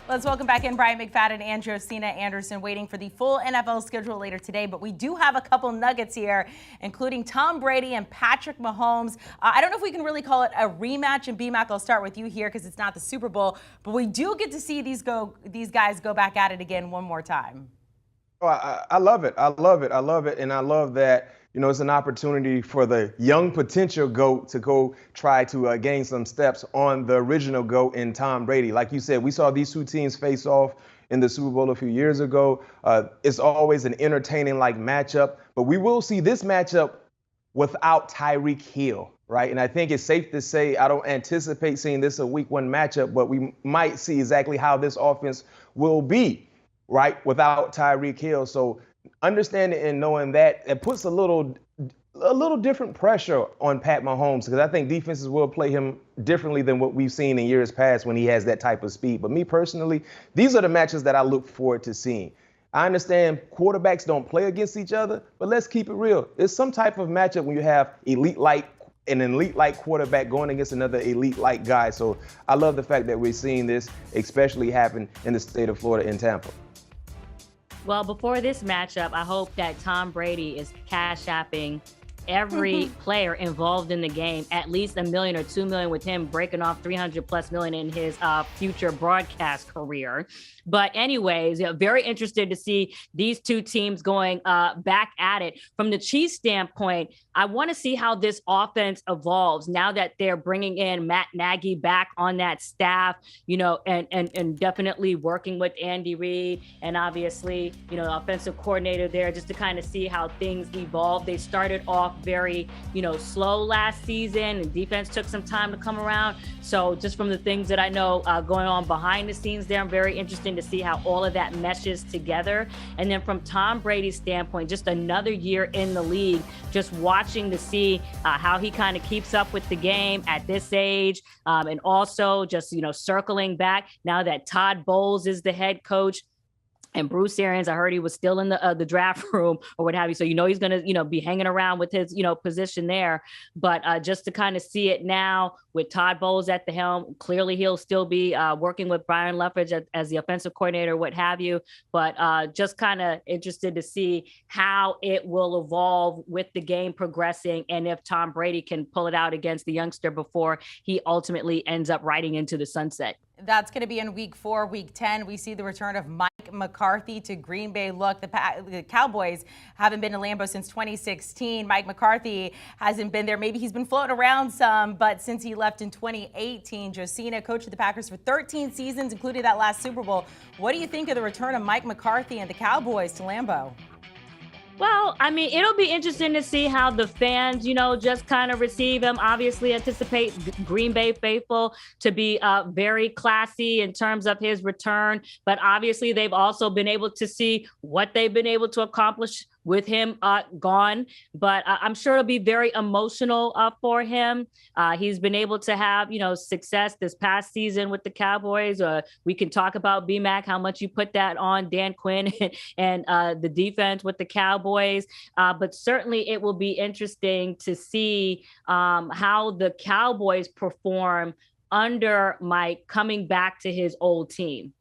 Let's welcome back in Bryant, McFadden, and Josina Anderson, waiting for the full NFL schedule later today. But we do have a couple nuggets here, including Tom Brady and Patrick Mahomes. I don't know if we can really call it a rematch. And B-Mac, I'll start with you here because it's not the Super Bowl. But we do get to see these guys go back at it again one more time. Oh, I love it. I love it. I love it. And I love that, it's an opportunity for the young potential GOAT to go try to gain some steps on the original GOAT in Tom Brady. Like you said, we saw these two teams face off in the Super Bowl a few years ago. It's always an entertaining matchup, but we will see this matchup without Tyreek Hill, right? And I think it's safe to say I don't anticipate seeing this a week one matchup, but we might see exactly how this offense will be, right, without Tyreek Hill. So understanding and knowing that, it puts a little different pressure on Pat Mahomes, because I think defenses will play him differently than what we've seen in years past when he has that type of speed. But me personally, these are the matches that I look forward to seeing. I understand quarterbacks don't play against each other, but let's keep it real. It's some type of matchup when you have an elite-like quarterback going against another elite-like guy. So I love the fact that we're seeing this especially happen in the state of Florida in Tampa. Well, before this matchup, I hope that Tom Brady is cash-apping every player involved in the game, at least $1 million or $2 million, with him breaking off $300+ million in his future broadcast career. But anyways, very interested to see these two teams going back at it. From the Chiefs standpoint, I want to see how this offense evolves now that they're bringing in Matt Nagy back on that staff, and definitely working with Andy Reid and obviously, the offensive coordinator there, just to kind of see how things evolve. They started off very, slow last season, and defense took some time to come around. So just from the things that I know going on behind the scenes there, I'm very interested to see how all of that meshes together. And then from Tom Brady's standpoint, just another year in the league, just watching to see how he kind of keeps up with the game at this age. And also just, circling back now that Todd Bowles is the head coach. And Bruce Arians, I heard he was still in the draft room or what have you. So, he's going to, be hanging around with his, position there. But just to kind of see it now with Todd Bowles at the helm, clearly he'll still be working with Brian Leftwich as the offensive coordinator, what have you. But just kind of interested to see how it will evolve with the game progressing and if Tom Brady can pull it out against the youngster before he ultimately ends up riding into the sunset. That's going to be in week 4, week 10. We see the return of Mike McCarthy to Green Bay. Look, the Cowboys haven't been to Lambeau since 2016. Mike McCarthy hasn't been there. Maybe he's been floating around some, but since he left in 2018, Josina coached the Packers for 13 seasons, including that last Super Bowl. What do you think of the return of Mike McCarthy and the Cowboys to Lambeau? Well, it'll be interesting to see how the fans, just kind of receive him. Obviously, anticipate Green Bay faithful to be very classy in terms of his return. But obviously, they've also been able to see what they've been able to accomplish with him gone. But I'm sure it'll be very emotional for him. He's been able to have, success this past season with the Cowboys. We can talk about B-Mac, how much you put that on Dan Quinn and the defense with the Cowboys. But certainly it will be interesting to see how the Cowboys perform under Mike coming back to his old team.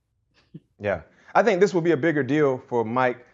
Yeah, I think this will be a bigger deal for Mike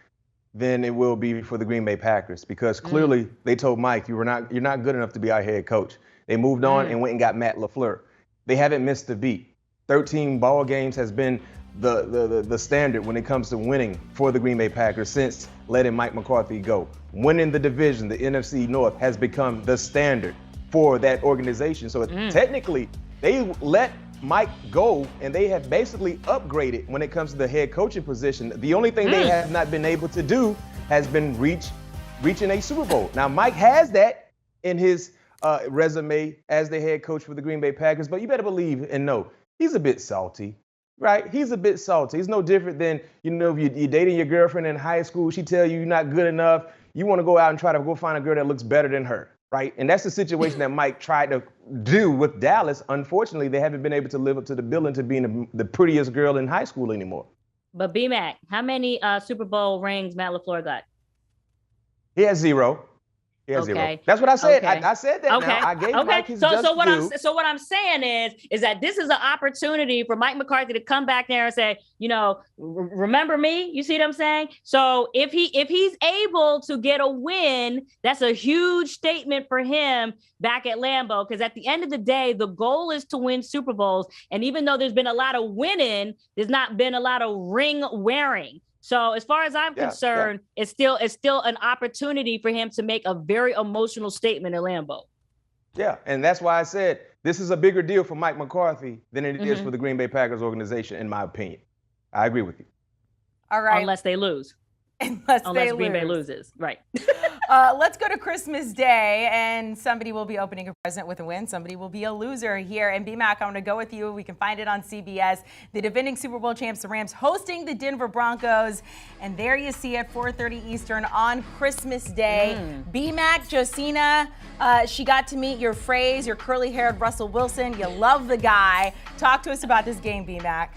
than it will be for the Green Bay Packers, because clearly they told Mike, you're not good enough to be our head coach. They moved on and went and got Matt LaFleur. They haven't missed a beat. 13 ball games has been the standard when it comes to winning for the Green Bay Packers since letting Mike McCarthy go. Winning the division, the NFC North, has become the standard for that organization. So technically, they let Mike go, and they have basically upgraded when it comes to the head coaching position. The only thing they have not been able to do has been reaching a Super Bowl. Now, Mike has that in his resume as the head coach for the Green Bay Packers, but you better believe and know he's a bit salty, right? He's a bit salty. He's no different than, if you're dating your girlfriend in high school, she tell you you're not good enough. You want to go out and try to go find a girl that looks better than her. Right. And that's the situation that Mike tried to do with Dallas. Unfortunately, they haven't been able to live up to the billing to being the prettiest girl in high school anymore. But B-Mac, how many Super Bowl rings Matt LaFleur got? He has 0. He has Okay. 0. That's what I said. Okay. I said that. Okay. Now. I gave Mike his So just what due. I'm saying is that this is an opportunity for Mike McCarthy to come back there and say, remember me? You see what I'm saying? So if he's able to get a win, that's a huge statement for him back at Lambeau. Because at the end of the day, the goal is to win Super Bowls. And even though there's been a lot of winning, there's not been a lot of ring wearing. So as far as I'm concerned, it's still an opportunity for him to make a very emotional statement at Lambeau. Yeah, and that's why I said this is a bigger deal for Mike McCarthy than it is for the Green Bay Packers organization, in my opinion. I agree with you. All right. Unless they lose. Unless Green Bay loses. Right. Let's go to Christmas Day, and somebody will be opening a present with a win. Somebody will be a loser here. And BMAC, I want to go with you. We can find it on CBS. The defending Super Bowl champs, the Rams, hosting the Denver Broncos. And there you see it, 4:30 Eastern on Christmas Day. BMAC, Josina, she got to meet your phrase, your curly-haired Russell Wilson. You love the guy. Talk to us about this game, BMAC.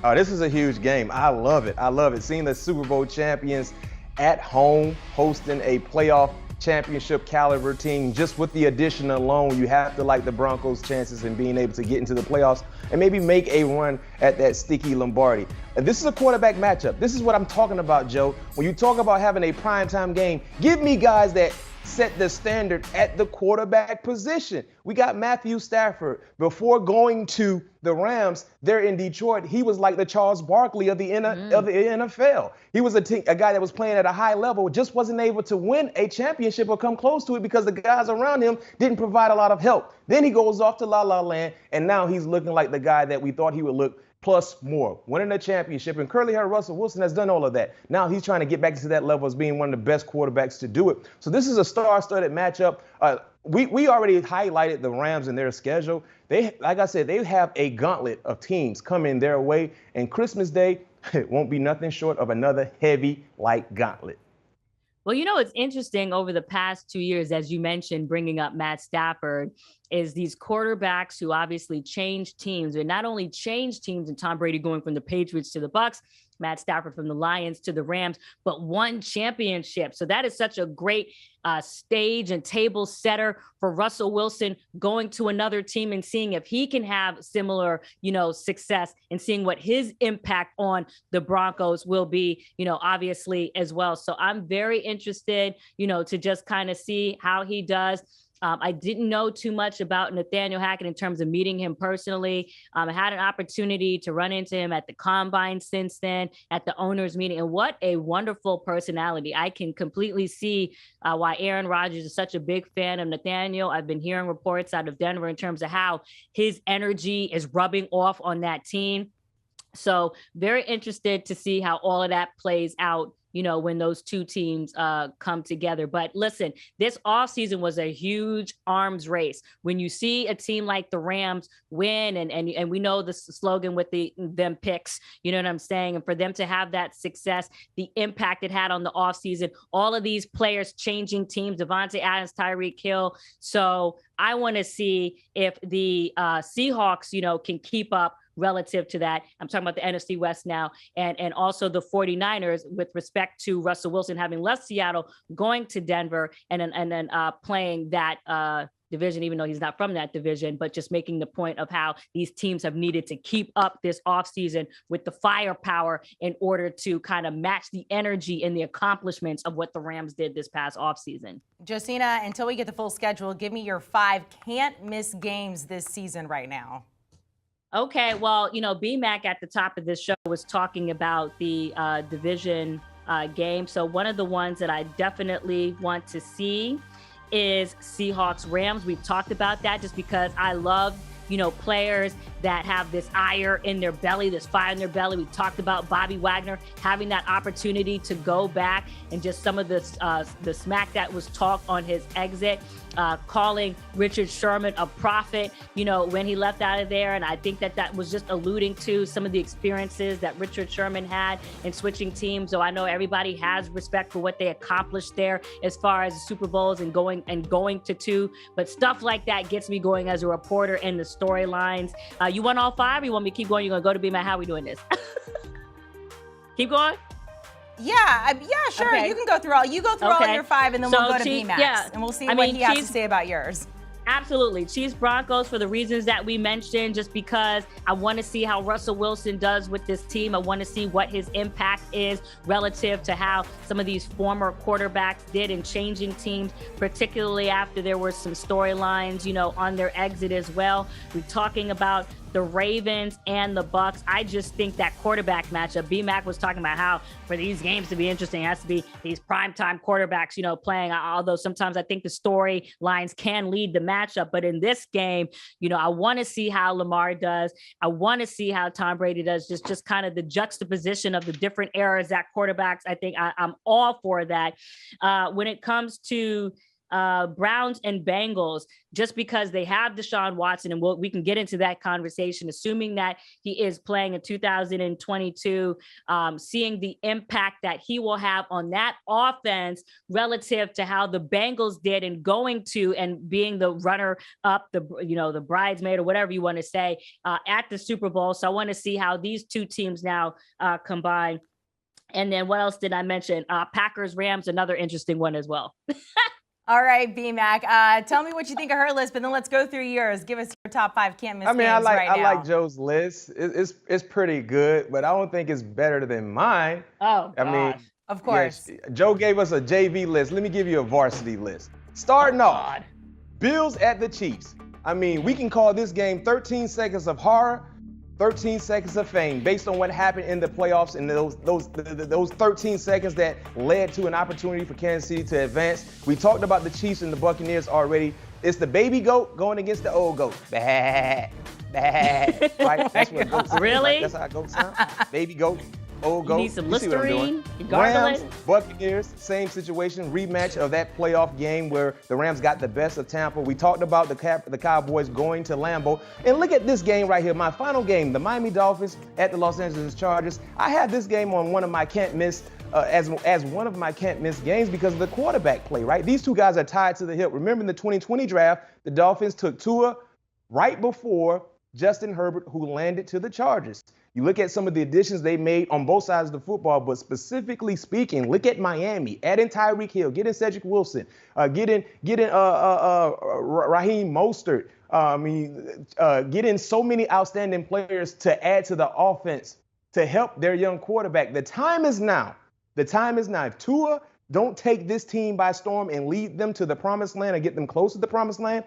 Oh, this is a huge game. I love it. I love it. Seeing the Super Bowl champions at home hosting a playoff championship caliber team, just with the addition alone, you have to like the Broncos' chances in being able to get into the playoffs and maybe make a run at that sticky Lombardi. And this is a quarterback matchup. This is what I'm talking about, Joe. When you talk about having a primetime game, give me guys that set the standard at the quarterback position. We got Matthew Stafford. Before going to the Rams, there in Detroit, he was like the Charles Barkley of the NFL. He was a guy that was playing at a high level, just wasn't able to win a championship or come close to it because the guys around him didn't provide a lot of help. Then he goes off to La La Land, and now he's looking like the guy that we thought he would look, plus more, winning a championship. And curly-haired Russell Wilson has done all of that. Now he's trying to get back to that level as being one of the best quarterbacks to do it. So this is a star-studded matchup. We already highlighted the Rams in their schedule. Like I said, they have a gauntlet of teams coming their way. And Christmas Day, it won't be nothing short of another heavy, light gauntlet. Well, it's interesting over the past 2 years, as you mentioned, bringing up Matt Stafford, is these quarterbacks who obviously change teams. They not only change teams, and Tom Brady going from the Patriots to the Bucs, Matt Stafford from the Lions to the Rams, but won championship. So that is such a great stage and table setter for Russell Wilson going to another team and seeing if he can have similar, success, and seeing what his impact on the Broncos will be, obviously as well. So I'm very interested, to just kind of see how he does. I didn't know too much about Nathaniel Hackett in terms of meeting him personally. I had an opportunity to run into him at the Combine since then, at the owners meeting, and what a wonderful personality. I can completely see why Aaron Rodgers is such a big fan of Nathaniel. I've been hearing reports out of Denver in terms of how his energy is rubbing off on that team. So very interested to see how all of that plays out, when those two teams come together. But listen, this offseason was a huge arms race. When you see a team like the Rams win, and we know the slogan with them picks, you know what I'm saying? And for them to have that success, the impact it had on the offseason, all of these players changing teams, Devontae Adams, Tyreek Hill. So I want to see if the Seahawks, can keep up relative to that. I'm talking about the NFC West now, and also the 49ers with respect to Russell Wilson having left Seattle, going to Denver, and then playing that division, even though he's not from that division, but just making the point of how these teams have needed to keep up this offseason with the firepower in order to kind of match the energy and the accomplishments of what the Rams did this past offseason. Josina, until we get the full schedule, give me your 5 can't miss games this season right now. Okay, well, BMAC at the top of this show was talking about the division game. So one of the ones that I definitely want to see is Seahawks Rams. We've talked about that just because I love, players that have this ire in their belly, this fire in their belly. We talked about Bobby Wagner having that opportunity to go back, and just some of the smack that was talked on his exit, calling Richard Sherman a prophet, when he left out of there. And I think that was just alluding to some of the experiences that Richard Sherman had in switching teams. So I know everybody has respect for what they accomplished there as far as the Super Bowls and going to 2, but stuff like that gets me going as a reporter in the storylines. You want all 5? Or you want me to keep going? You're going to go to BMAC? How are we doing this? Keep going? Yeah, sure. Okay. You can go through all. You go through all Okay. your 5, and then So we'll go to Chiefs, BMAX, yeah. and we'll see I what mean, he has to Chiefs- say about yours. Absolutely. Chiefs Broncos for the reasons that we mentioned, just because I want to see how Russell Wilson does with this team. I want to see what his impact is relative to how some of these former quarterbacks did in changing teams, particularly after there were some storylines, on their exit as well. We're talking about the Ravens and the Bucks. I just think that quarterback matchup, B-Mac was talking about how for these games to be interesting, it has to be these primetime quarterbacks, playing, although sometimes I think the storylines can lead the matchup. But in this game, I want to see how Lamar does. I want to see how Tom Brady does, just kind of the juxtaposition of the different eras that quarterbacks, I think I'm all for that. When it comes to Browns and Bengals, just because they have Deshaun Watson, and we can get into that conversation, assuming that he is playing in 2022, seeing the impact that he will have on that offense relative to how the Bengals did in going to and being the runner up, the bridesmaid or whatever you want to say, at the Super Bowl. So I want to see how these two teams now combine. And then what else did I mention? Packers, Rams, another interesting one as well. All right, B-Mac. Tell me what you think of her list, but then let's go through yours. Give us your top 5 can't miss games right now. I like Joe's list. It's pretty good, but I don't think it's better than mine. Oh, God. Of course. Yes, Joe gave us a JV list. Let me give you a varsity list. Starting off, Bills at the Chiefs. We can call this game 13 seconds of horror, 13 seconds of fame, based on what happened in the playoffs and those 13 seconds that led to an opportunity for Kansas City to advance. We talked about the Chiefs and the Buccaneers already. It's the baby goat going against the old goat. Bah, bah, right? That's what goat sounds. Really? Right? That's how goat sound. Baby goat, old goat. You need some You see what I'm doing. Listerine. You gargle Rams, it. Buccaneers, same situation. Rematch of that playoff game where the Rams got the best of Tampa. We talked about the Cowboys going to Lambeau. And look at this game right here. My final game, the Miami Dolphins at the Los Angeles Chargers. I had this game on one of my can't miss as one of my can't miss games because of the quarterback play, right? These two guys are tied to the hip. Remember in the 2020 draft, the Dolphins took Tua right before Justin Herbert, who landed to the Chargers. You look at some of the additions they made on both sides of the football, but specifically speaking, look at Miami, adding Tyreek Hill, getting Cedric Wilson, getting Raheem Mostert, getting so many outstanding players to add to the offense to help their young quarterback. The time is now. The time is now. If Tua don't take this team by storm and lead them to the promised land and get them close to the promised land,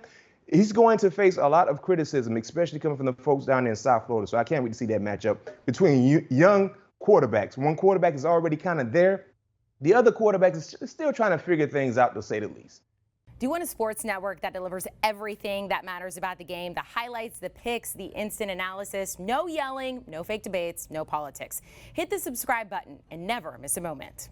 he's going to face a lot of criticism, especially coming from the folks down there in South Florida. So I can't wait to see that matchup between young quarterbacks. One quarterback is already kind of there. The other quarterback is still trying to figure things out, to say the least. Do you want a sports network that delivers everything that matters about the game? The highlights, the picks, the instant analysis, no yelling, no fake debates, no politics. Hit the subscribe button and never miss a moment.